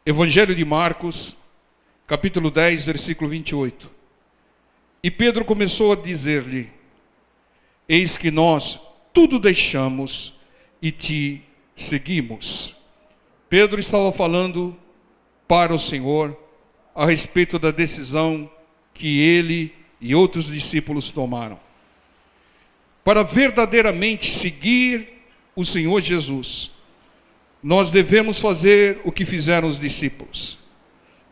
Evangelho de Marcos, capítulo 10, versículo 28. E Pedro começou a dizer-lhe: eis que nós tudo deixamos e te seguimos. Pedro estava falando para o Senhor a respeito da decisão que ele e outros discípulos tomaram. Para verdadeiramente seguir o Senhor Jesus, nós devemos fazer o que fizeram os discípulos: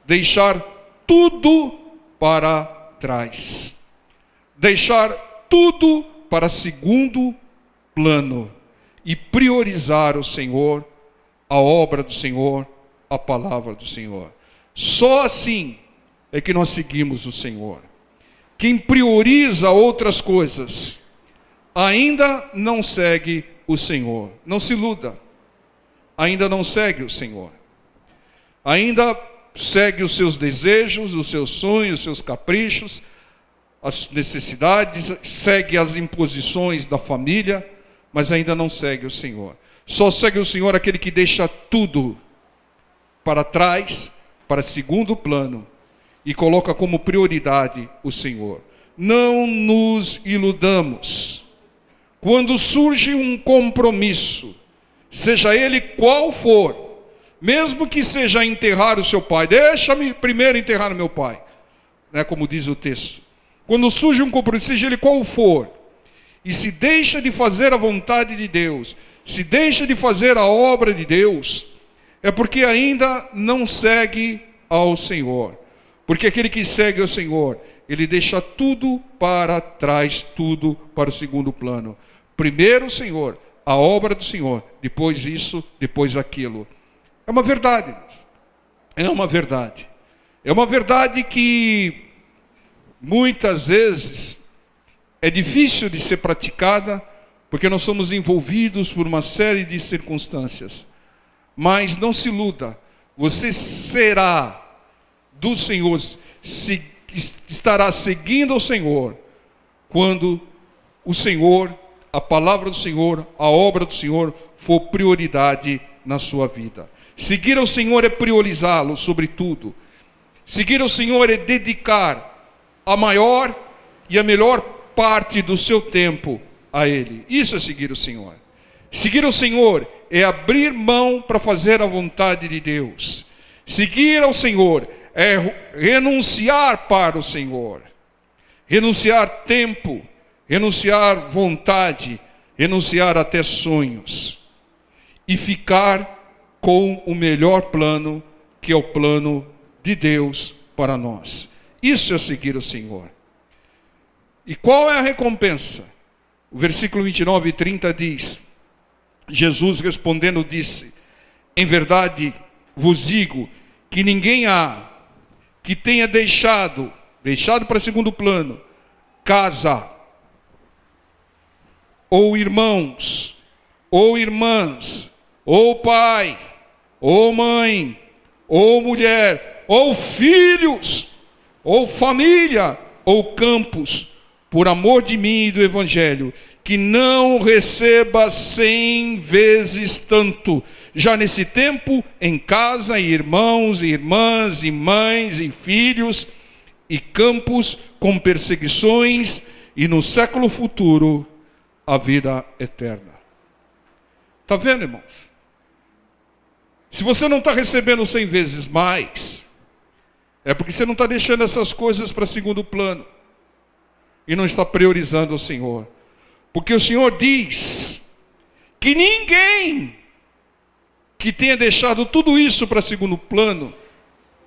deixar tudo para trás, deixar tudo para segundo plano e priorizar o Senhor, a obra do Senhor, a palavra do Senhor. Só assim é que nós seguimos o Senhor. Quem prioriza outras coisas ainda não segue o Senhor. Não se iluda. Ainda não segue o Senhor. Ainda segue os seus desejos, os seus sonhos, os seus caprichos, as necessidades, segue as imposições da família, mas ainda não segue o Senhor. Só segue o Senhor aquele que deixa tudo para trás, para segundo plano, e coloca como prioridade o Senhor. Não nos iludamos. Quando surge um compromisso, seja ele qual for, mesmo que seja enterrar o seu pai, deixa-me primeiro enterrar o meu pai, né, como diz o texto. Quando surge um compromisso, seja ele qual for, e se deixa de fazer a vontade de Deus, se deixa de fazer a obra de Deus, é porque ainda não segue ao Senhor. Porque aquele que segue ao Senhor, ele deixa tudo para trás, tudo para o segundo plano. Primeiro o Senhor, a obra do Senhor, depois isso, depois aquilo. É uma verdade. É uma verdade. É uma verdade que muitas vezes é difícil de ser praticada, porque nós somos envolvidos por uma série de circunstâncias. Mas não se iluda, você será do Senhor, estará seguindo ao Senhor, quando o Senhor, a palavra do Senhor, a obra do Senhor for prioridade na sua vida. Seguir ao Senhor é priorizá-lo sobre tudo. Seguir ao Senhor é dedicar a maior e a melhor parte do seu tempo a Ele. Isso é seguir o Senhor. Seguir ao Senhor é abrir mão para fazer a vontade de Deus. Seguir ao Senhor é renunciar para o Senhor. Renunciar tempo, renunciar vontade, renunciar até sonhos. E ficar com o melhor plano, que é o plano de Deus para nós. Isso é seguir o Senhor. E qual é a recompensa? O versículo 29 e 30 diz: Jesus respondendo disse: em verdade vos digo que ninguém há que tenha deixado para segundo plano, casa, ou irmãos, ou irmãs, ou pai, ou mãe, ou mulher, ou filhos, ou família, ou campos, por amor de mim e do Evangelho, que não receba 100 vezes tanto, já nesse tempo, em casa, e irmãos, e irmãs, e mães, e filhos, e campos, com perseguições, e no século futuro, a vida eterna. Está vendo, irmãos? Se você não está recebendo 100 vezes mais, é porque você não está deixando essas coisas para segundo plano, e não está priorizando o Senhor. Porque o Senhor diz que ninguém que tenha deixado tudo isso para segundo plano,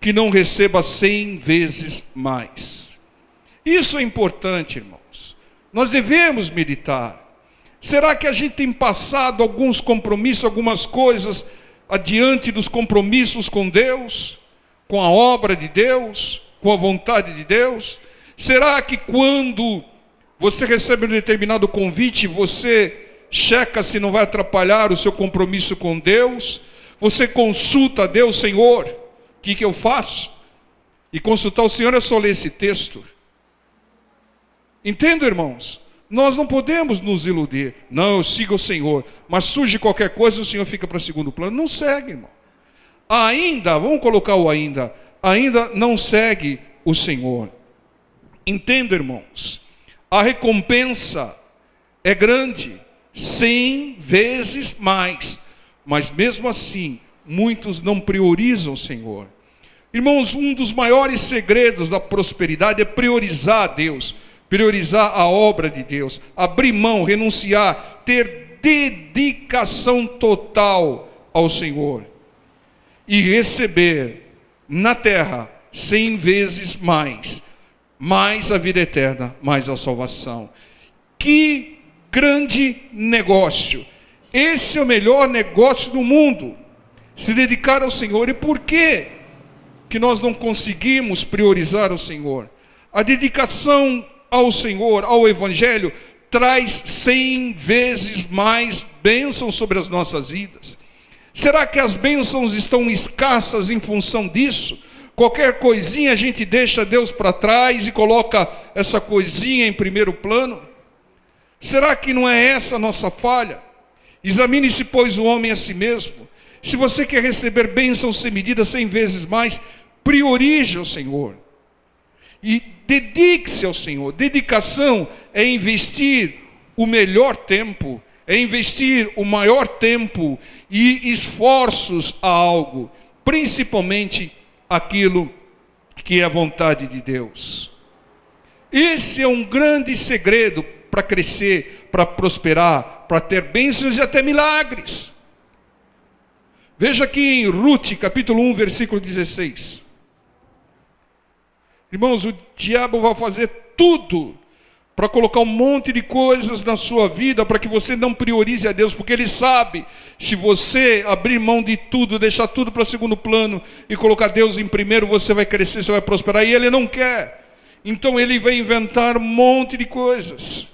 que não receba 100 vezes mais. Isso é importante, irmãos. Nós devemos meditar. Será que a gente tem passado alguns compromissos, algumas coisas adiante dos compromissos com Deus, com a obra de Deus, com a vontade de Deus? Será que quando você recebe um determinado convite, você checa se não vai atrapalhar o seu compromisso com Deus? Você consulta a Deus: Senhor, o que eu faço? E consultar o Senhor é só ler esse texto. Entendo, irmãos? Nós não podemos nos iludir. Não, eu sigo o Senhor, mas surge qualquer coisa, o Senhor fica para segundo plano. Não segue, irmão. vamos colocar o ainda não segue o Senhor. Entenda, irmãos, a recompensa é grande, 100 vezes mais, mas mesmo assim, muitos não priorizam o Senhor. Irmãos, um dos maiores segredos da prosperidade é priorizar a Deus, priorizar a obra de Deus, abrir mão, renunciar, ter dedicação total ao Senhor e receber na terra 100 vezes mais a vida eterna, mais a salvação. Que grande negócio! Esse é o melhor negócio do mundo, se dedicar ao Senhor. E por que nós não conseguimos priorizar o Senhor? A dedicação ao Senhor, ao Evangelho, traz 100 vezes mais bênçãos sobre as nossas vidas. Será que as bênçãos estão escassas em função disso? Qualquer coisinha a gente deixa Deus para trás e coloca essa coisinha em primeiro plano? Será que não é essa a nossa falha? Examine-se, pois, o homem a si mesmo. Se você quer receber bênçãos sem medida, 100 vezes mais, priorize o Senhor. E dedique-se ao Senhor. Dedicação é investir o melhor tempo, é investir o maior tempo e esforços a algo, principalmente aquilo que é a vontade de Deus. Esse é um grande segredo para crescer, para prosperar, para ter bênçãos e até milagres. Veja aqui em Ruth, capítulo 1, versículo 16. Irmãos, o diabo vai fazer tudo para colocar um monte de coisas na sua vida para que você não priorize a Deus, porque ele sabe, se você abrir mão de tudo, deixar tudo para segundo plano e colocar Deus em primeiro, você vai crescer, você vai prosperar, e ele não quer. Então ele vai inventar um monte de coisas.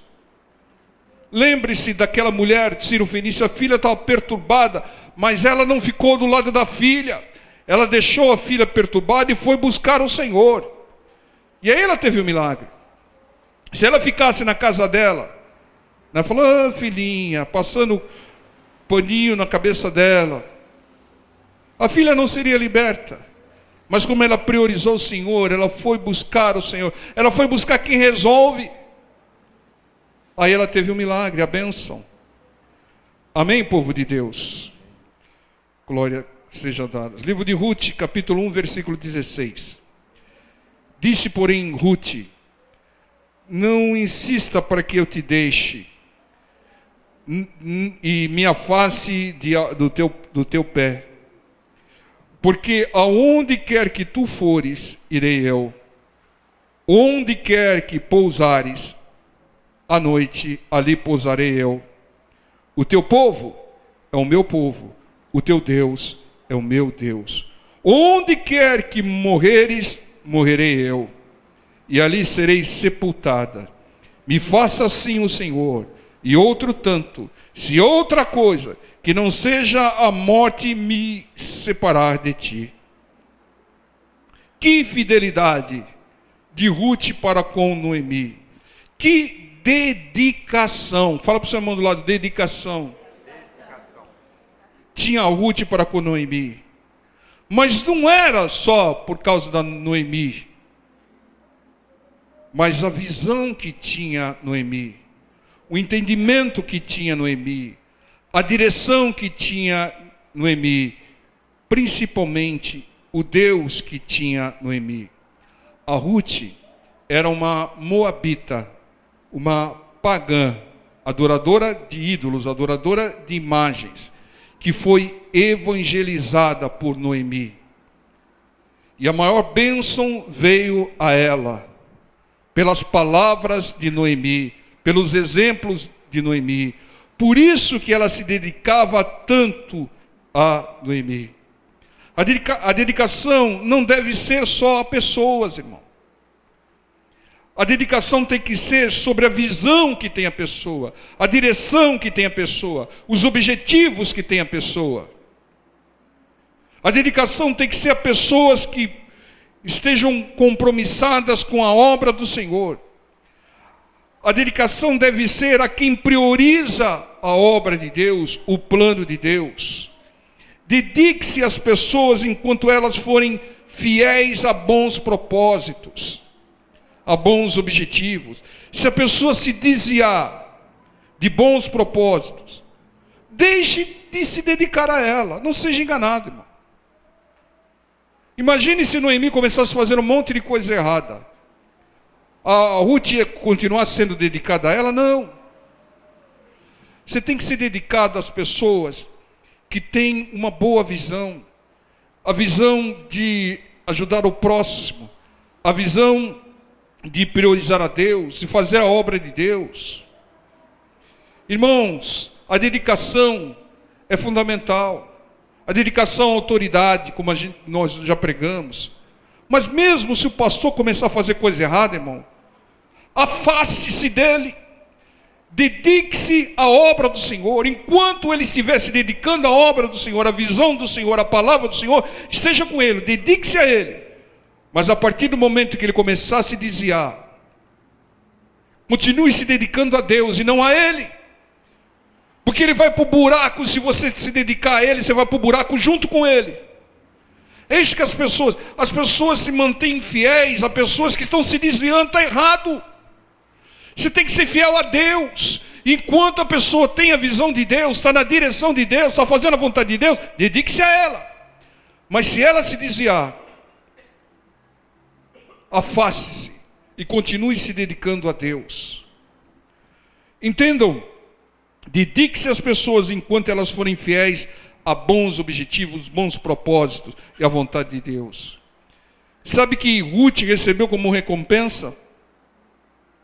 Lembre-se daquela mulher, Ciro Fenícia, a filha estava perturbada, mas ela não ficou do lado da filha, ela deixou a filha perturbada e foi buscar o Senhor, e aí ela teve um milagre. Se ela ficasse na casa dela, ela falou, filhinha, passando paninho na cabeça dela, a filha não seria liberta. Mas como ela priorizou o Senhor, ela foi buscar o Senhor, ela foi buscar quem resolve. Aí ela teve um milagre, a bênção. Amém, povo de Deus? Glória seja dada. Livro de Ruth, capítulo 1, versículo 16. Disse, porém, Ruth, não insista para que eu te deixe e me afaste do teu pé, porque aonde quer que tu fores, irei eu, onde quer que pousares à noite, ali pousarei eu. O teu povo é o meu povo, o teu Deus é o meu Deus. Onde quer que morreres, morrerei eu, e ali serei sepultada. Me faça assim o Senhor, e outro tanto, se outra coisa, que não seja a morte me separar de ti. Que fidelidade de Ruth para com Noemi. Que dedicação. Fala para o seu irmão do lado, dedicação. Tinha a Ruth para com Noemi. Mas não era só por causa da Noemi, mas a visão que tinha Noemi, o entendimento que tinha Noemi, a direção que tinha Noemi, principalmente o Deus que tinha Noemi. A Ruth era uma moabita, uma pagã, adoradora de ídolos, adoradora de imagens, que foi evangelizada por Noemi. E a maior bênção veio a ela, pelas palavras de Noemi, pelos exemplos de Noemi. Por isso que ela se dedicava tanto a Noemi. A dedicação não deve ser só a pessoas, irmão. A dedicação tem que ser sobre a visão que tem a pessoa, a direção que tem a pessoa, os objetivos que tem a pessoa. A dedicação tem que ser a pessoas que estejam compromissadas com a obra do Senhor. A dedicação deve ser a quem prioriza a obra de Deus, o plano de Deus. Dedique-se às pessoas enquanto elas forem fiéis a bons propósitos, a bons objetivos. Se a pessoa se desviar de bons propósitos, deixe de se dedicar a ela. Não seja enganado, irmão. Imagine se Noemi começasse a fazer um monte de coisa errada. A Ruth ia continuar sendo dedicada a ela? Não. Você tem que ser dedicado às pessoas que têm uma boa visão. A visão de ajudar o próximo. A visão de priorizar a Deus, de fazer a obra de Deus. Irmãos, a dedicação é fundamental. A dedicação à autoridade, como nós já pregamos. Mas mesmo se o pastor começar a fazer coisa errada, irmão, afaste-se dele. Dedique-se à obra do Senhor. Enquanto ele estiver se dedicando à obra do Senhor, à visão do Senhor, à palavra do Senhor, esteja com ele, dedique-se a ele. Mas a partir do momento que ele começar a se desviar, continue se dedicando a Deus e não a ele. Porque ele vai para o buraco. Se você se dedicar a ele, você vai para o buraco junto com ele. É isso que as pessoas se mantêm fiéis a pessoas que estão se desviando. Está errado. Você tem que ser fiel a Deus. Enquanto a pessoa tem a visão de Deus, está na direção de Deus, está fazendo a vontade de Deus, dedique-se a ela. Mas se ela se desviar, afaste-se e continue se dedicando a Deus. Entendam, dedique-se às pessoas enquanto elas forem fiéis a bons objetivos, bons propósitos e a vontade de Deus. Sabe que Ruth recebeu como recompensa?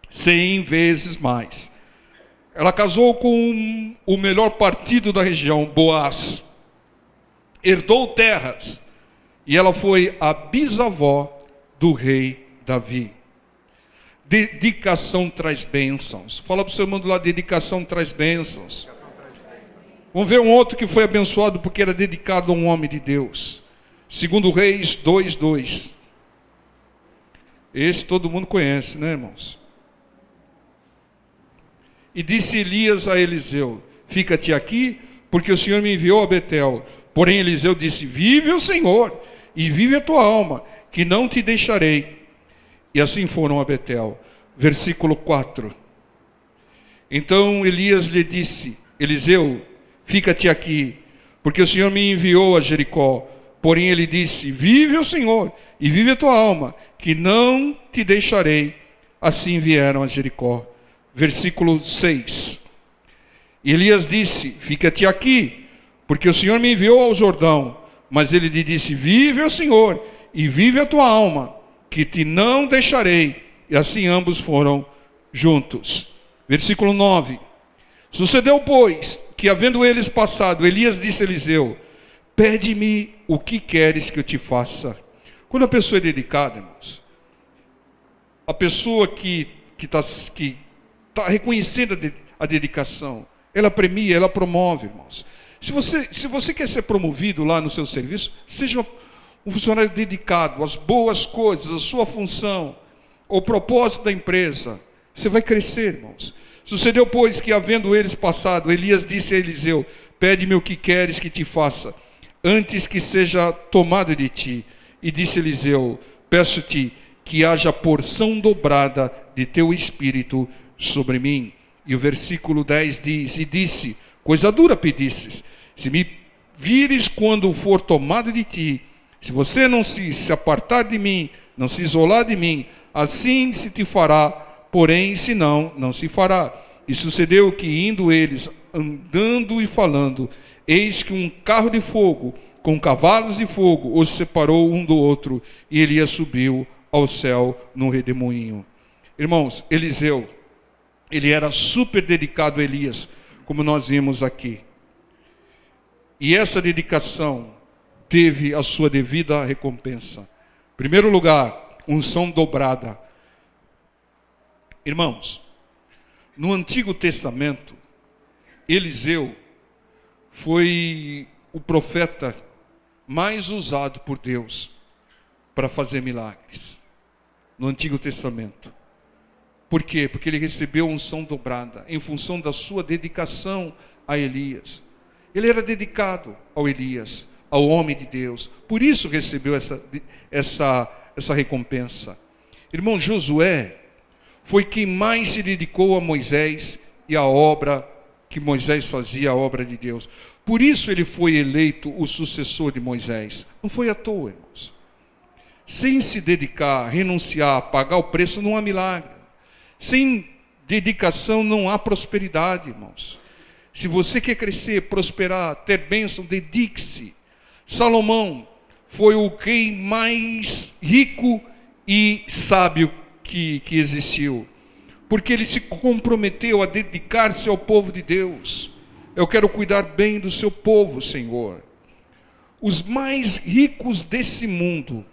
100 vezes mais. Ela casou com o melhor partido da região, Boaz. Herdou terras. E ela foi a bisavó do rei Davi. Dedicação traz bênçãos. Fala para o seu irmão do lado, dedicação traz bênçãos. Vamos ver um outro que foi abençoado porque era dedicado a um homem de Deus. 2 Reis 2:2. Esse todo mundo conhece, né, irmãos? E disse Elias a Eliseu: fica-te aqui, porque o Senhor me enviou a Betel. Porém Eliseu disse: vive o Senhor, e vive a tua alma, que não te deixarei. E assim foram a Betel. Versículo 4. Então Elias lhe disse: Eliseu, fica-te aqui, porque o Senhor me enviou a Jericó. Porém ele disse: vive o Senhor, e vive a tua alma, que não te deixarei. Assim vieram a Jericó. Versículo 6. Elias disse: fica-te aqui, porque o Senhor me enviou ao Jordão. Mas ele lhe disse: vive o Senhor, e vive a tua alma, que te não deixarei. E assim ambos foram juntos. Versículo 9. Sucedeu, pois, que havendo eles passado, Elias disse a Eliseu: pede-me o que queres que eu te faça. Quando a pessoa é dedicada, irmãos, a pessoa que está reconhecendo a dedicação, ela premia, ela promove, irmãos. Se você quer ser promovido lá no seu serviço, seja um funcionário dedicado às boas coisas, à sua função, ao propósito da empresa. Você vai crescer, irmãos. Sucedeu, pois, que havendo eles passado, Elias disse a Eliseu: pede-me o que queres que te faça, antes que seja tomado de ti. E disse Eliseu: peço-te que haja porção dobrada de teu espírito sobre mim. E o versículo 10 diz: e disse: coisa dura pedistes, se me vires quando for tomado de ti, se você não se apartar de mim, não se isolar de mim, assim se te fará, porém se não, não se fará. E sucedeu que, indo eles, andando e falando, eis que um carro de fogo, com cavalos de fogo, os separou um do outro, e Elias subiu ao céu num redemoinho. Irmãos, Eliseu, ele era super dedicado a Elias, como nós vimos aqui. E essa dedicação teve a sua devida recompensa. Em primeiro lugar, unção dobrada. Irmãos, no Antigo Testamento, Eliseu foi o profeta mais usado por Deus para fazer milagres. No Antigo Testamento. Por quê? Porque ele recebeu unção dobrada em função da sua dedicação a Elias. Ele era dedicado ao Elias. ao homem de Deus. Por isso recebeu essa recompensa. Irmão, Josué foi quem mais se dedicou a Moisés e à obra que Moisés fazia, a obra de Deus. Por isso ele foi eleito o sucessor de Moisés. Não foi à toa, irmãos. Sem se dedicar, renunciar, pagar o preço, não há milagre. Sem dedicação não há prosperidade, irmãos. Se você quer crescer, prosperar, ter bênção, dedique-se. Salomão foi o rei mais rico e sábio que existiu, porque ele se comprometeu a dedicar-se ao povo de Deus. Eu quero cuidar bem do seu povo, Senhor. Os mais ricos desse mundo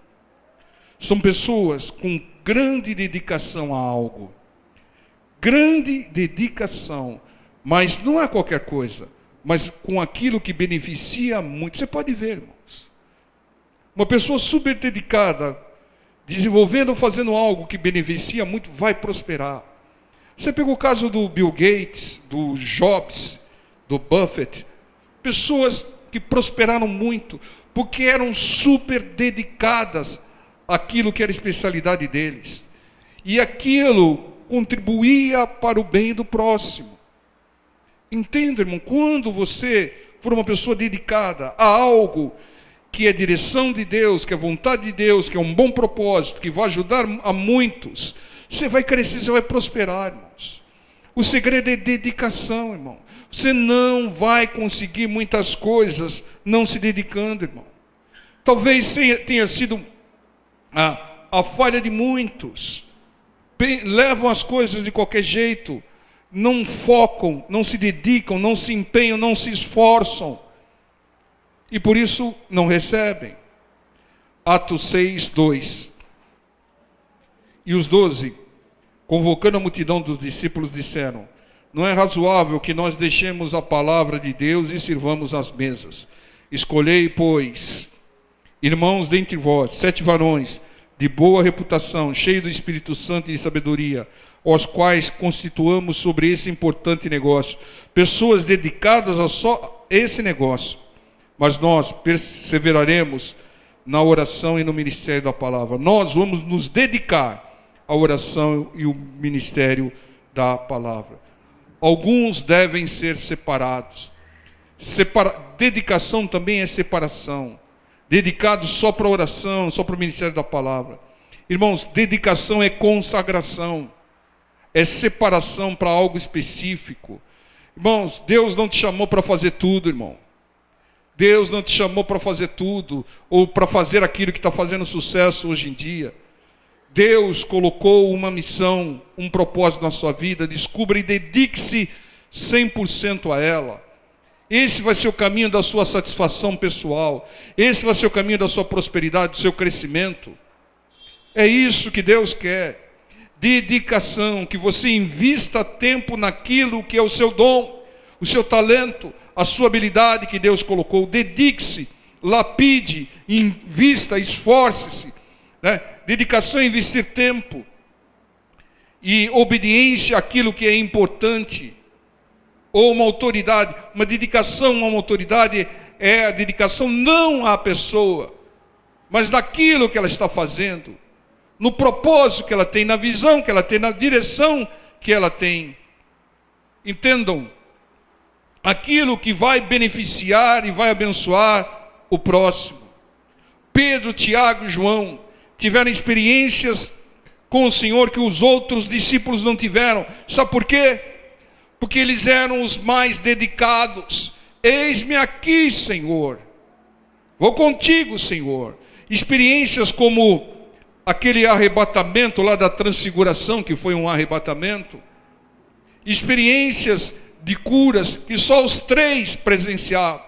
são pessoas com grande dedicação a algo. Grande dedicação, mas não é qualquer coisa, mas com aquilo que beneficia muito. Você pode ver, irmãos, uma pessoa super dedicada, desenvolvendo ou fazendo algo que beneficia muito, vai prosperar. Você pegou o caso do Bill Gates, do Jobs, do Buffett, pessoas que prosperaram muito, porque eram super dedicadas àquilo que era a especialidade deles. E aquilo contribuía para o bem do próximo. Entenda, irmão, quando você for uma pessoa dedicada a algo que é direção de Deus, que é vontade de Deus, que é um bom propósito, que vai ajudar a muitos, você vai crescer, você vai prosperar, irmãos. O segredo é dedicação, irmão. Você não vai conseguir muitas coisas não se dedicando, irmão. Talvez tenha sido a falha de muitos. Levam as coisas de qualquer jeito, não focam, não se dedicam, não se empenham, não se esforçam. E por isso não recebem. Atos 6, 2. E os 12, convocando a multidão dos discípulos, disseram: não é razoável que nós deixemos a palavra de Deus e sirvamos às mesas. Escolhei, pois, irmãos dentre vós, 7 varões de boa reputação, cheios do Espírito Santo e de sabedoria, aos quais constituamos sobre esse importante negócio, pessoas dedicadas a só esse negócio. Mas nós perseveraremos na oração e no ministério da palavra. Nós vamos nos dedicar à oração e ao ministério da palavra. Alguns devem ser separados. Dedicação também é separação. Dedicado só para a oração, só para o ministério da palavra. Irmãos, dedicação é consagração. É separação para algo específico. Irmãos, Deus não te chamou para fazer tudo, irmão. Deus não te chamou para fazer tudo, ou para fazer aquilo que está fazendo sucesso hoje em dia. Deus colocou uma missão, um propósito na sua vida. Descubra e dedique-se 100% a ela. Esse vai ser o caminho da sua satisfação pessoal. Esse vai ser o caminho da sua prosperidade, do seu crescimento. É isso que Deus quer. Dedicação, que você invista tempo naquilo que é o seu dom, o seu talento, a sua habilidade que Deus colocou. Dedique-se, lapide, invista, esforce-se. Né? Dedicação é investir tempo. E obediência àquilo que é importante. Ou uma autoridade. Uma dedicação a uma autoridade é a dedicação não à pessoa, mas naquilo que ela está fazendo, no propósito que ela tem, na visão que ela tem, na direção que ela tem. Entendam, aquilo que vai beneficiar e vai abençoar o próximo. Pedro, Tiago e João tiveram experiências com o Senhor que os outros discípulos não tiveram. Sabe por quê? Porque eles eram os mais dedicados. Eis-me aqui, Senhor. Vou contigo, Senhor. Experiências como aquele arrebatamento lá da transfiguração, que foi um arrebatamento. Experiências de curas que só os 3 presenciaram.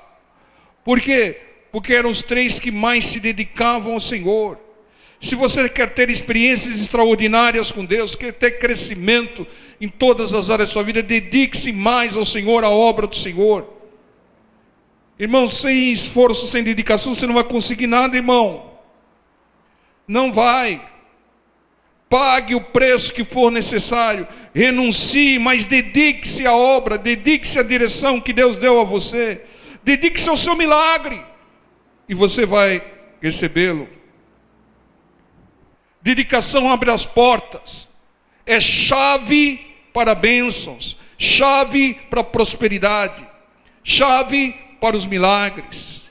Por quê? Porque eram os 3 que mais se dedicavam ao Senhor. Se você quer ter experiências extraordinárias com Deus, quer ter crescimento em todas as áreas da sua vida, dedique-se mais ao Senhor, à obra do Senhor. Irmão, sem esforço, sem dedicação, você não vai conseguir nada, irmão. Não vai. Pague o preço que for necessário, renuncie, mas dedique-se à obra, dedique-se à direção que Deus deu a você, dedique-se ao seu milagre. e você vai recebê-lo. Dedicação abre as portas. É chave para bênçãos, chave para a prosperidade, chave para os milagres.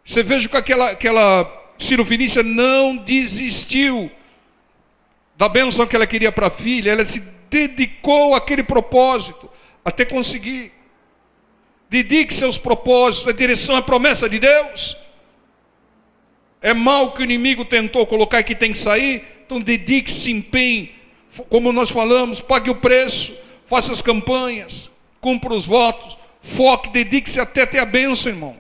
Você veja que aquela Ciro-Fenícia não desistiu da bênção que ela queria para a filha. Ela se dedicou àquele propósito até conseguir. Dedique seus propósitos, a direção, a promessa de Deus. É mal que o inimigo tentou colocar que tem que sair, então dedique-se, empenhe, como nós falamos, pague o preço, faça as campanhas, cumpra os votos, foque, dedique-se até ter a bênção, irmão.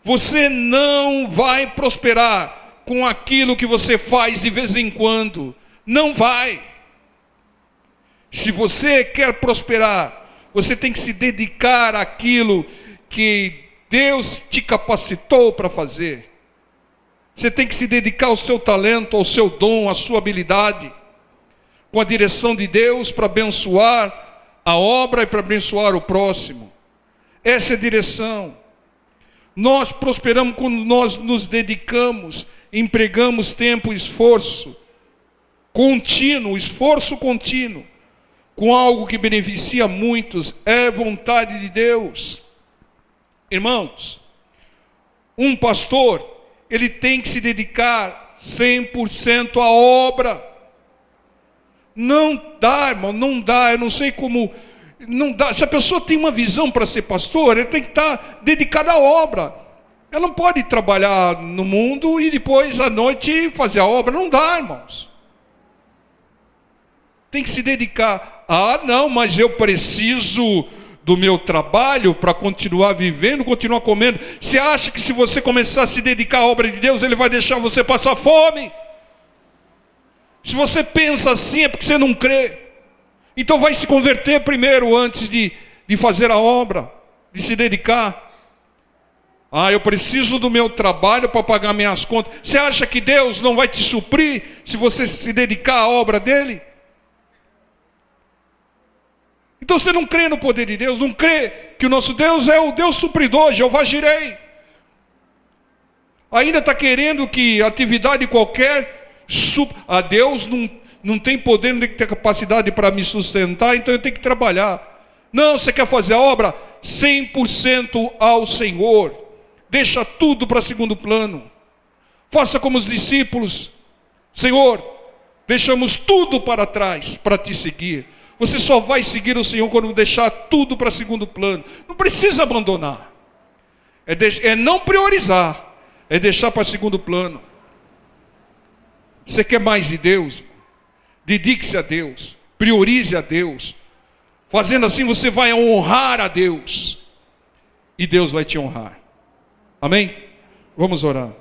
Você não vai prosperar com aquilo que você faz de vez em quando. Não vai. Se você quer prosperar, você tem que se dedicar àquilo que Deus te capacitou para fazer. Você tem que se dedicar ao seu talento, ao seu dom, à sua habilidade, com a direção de Deus para abençoar a obra e para abençoar o próximo. Essa é a direção. Nós prosperamos quando nós nos dedicamos, empregamos tempo e esforço contínuo, com algo que beneficia muitos. É vontade de Deus. Irmãos, um pastor, ele tem que se dedicar 100% à obra. Não dá, irmão, não dá. Eu não sei como, não dá. Se a pessoa tem uma visão para ser pastor, ele tem que estar dedicado à obra. Ela não pode trabalhar no mundo e depois à noite fazer a obra. Não dá, irmãos. Tem que se dedicar. Ah, não, mas eu preciso do meu trabalho para continuar vivendo, continuar comendo. Você acha que se você começar a se dedicar à obra de Deus, Ele vai deixar você passar fome? Se você pensa assim, é porque você não crê. Então vai se converter primeiro, antes de fazer a obra, de se dedicar. Ah, eu preciso do meu trabalho para pagar minhas contas. Você acha que Deus não vai te suprir se você se dedicar à obra dEle? Então você não crê no poder de Deus, não crê que o nosso Deus é o Deus supridor, Jeová Jirei. Ainda está querendo que atividade qualquer, Deus não tem poder, não tem que ter capacidade para me sustentar, então eu tenho que trabalhar. Não, você quer fazer a obra? 100% ao Senhor. Deixa tudo para segundo plano. Faça como os discípulos. Senhor, deixamos tudo para trás para te seguir. Você só vai seguir o Senhor quando deixar tudo para segundo plano. Não precisa abandonar. É não priorizar. É deixar para segundo plano. Você quer mais de Deus? Dedique-se a Deus. Priorize a Deus. Fazendo assim você vai honrar a Deus. E Deus vai te honrar. Amém? Vamos orar.